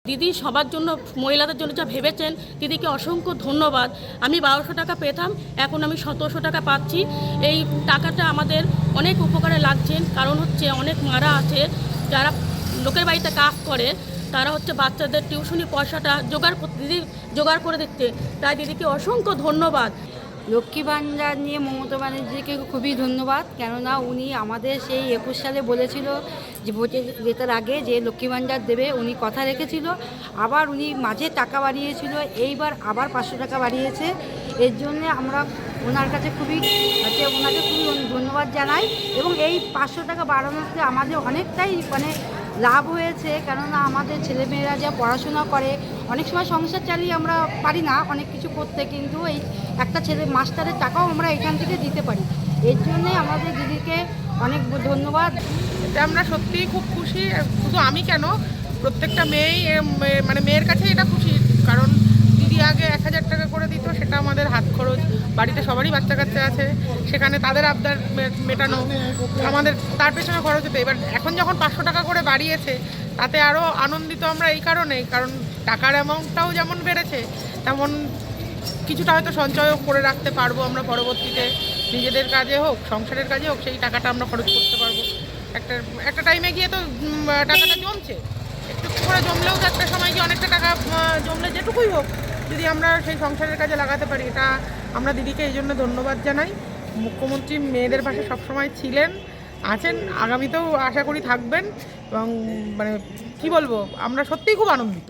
দিদি সবার জন্য, মহিলাদের জন্য যা ভেবেছেন, দিদিকে অসংখ্য ধন্যবাদ। আমি 1200 টাকা পেতাম, এখন আমি 1700 টাকা পাচ্ছি। এই টাকাটা আমাদের অনেক উপকারে লাগছেন, কারণ হচ্ছে অনেক মারা আছে যারা লোকের বাড়িতে কাজ করে, তারা হচ্ছে বাচ্চাদের টিউশনি পয়সাটা দিদি জোগাড় করে দিচ্ছে। তাই দিদিকে অসংখ্য ধন্যবাদ। লক্ষ্মী ভাণ্ডার নিয়ে মমতা ব্যানার্জিকে খুবই ধন্যবাদ, কেননা উনি আমাদের সেই 21 সালে বলেছিল যে ভোটে জেতার আগে যে লক্ষ্মী ভাণ্ডার দেবে, উনি কথা রেখেছিল। আবার উনি মাঝে টাকা বাড়িয়েছিল, এইবার আবার 500 টাকা বাড়িয়েছে। এর জন্য আমরা ওনাকে খুবই ধন্যবাদ জানাই। এবং এই 500 টাকা বাড়ানোতে আমাদের অনেকটাই লাভ হয়েছে, কেননা আমাদের ছেলেমেয়েরা যা পড়াশোনা করে, অনেক সময় সংসার চালিয়ে আমরা পারি না অনেক কিছু করতে, কিন্তু এই একটা মাস্টারের টাকাও আমরা এখান থেকে দিতে পারি। এর জন্যে আমাদের দিদিকে অনেক ধন্যবাদ। এটা আমরা সত্যিই খুব খুশি। শুধু আমি কেন, প্রত্যেকটা মেয়েই মেয়ের কাছে এটা খুশি, কারণ দিদি আগে 1000 টাকা করে দিত, সেটা আমাদের হাত খরচ, বাড়িতে সবারই বাচ্চা কাচ্চা আছে, সেখানে তাদের আবদার মেটানো, আমাদের তার পেছনে খরচ হতো। এবার এখন যখন 500 টাকা করে বাড়িয়েছে, তাতে আরও আনন্দিত আমরা এই কারণেই, কারণ টাকার অ্যামাউন্টটাও যেমন বেড়েছে, তেমন কিছুটা হয়তো সঞ্চয়ও করে রাখতে পারবো আমরা পরবর্তীতে, নিজেদের কাজে হোক, সংসারের কাজে হোক, সেই টাকাটা আমরা খরচ করতে পারবো। একটা টাইমে গিয়ে তো টাকাটা জমছে, একটু করে জমলেও তো একটা সময় গিয়ে অনেকটা টাকা জমলে যেটুকুই হোক, যদি আমরা সেই সংসারের কাজে লাগাতে পারি, এটা আমরা দিদিকে এই জন্য ধন্যবাদ জানাই। মুখ্যমন্ত্রী মেয়েদের পাশে সবসময় ছিলেন, আছেন, আগামীতেও আশা করি থাকবেন। এবং কি বলবো, আমরা সত্যিই খুব আনন্দিত।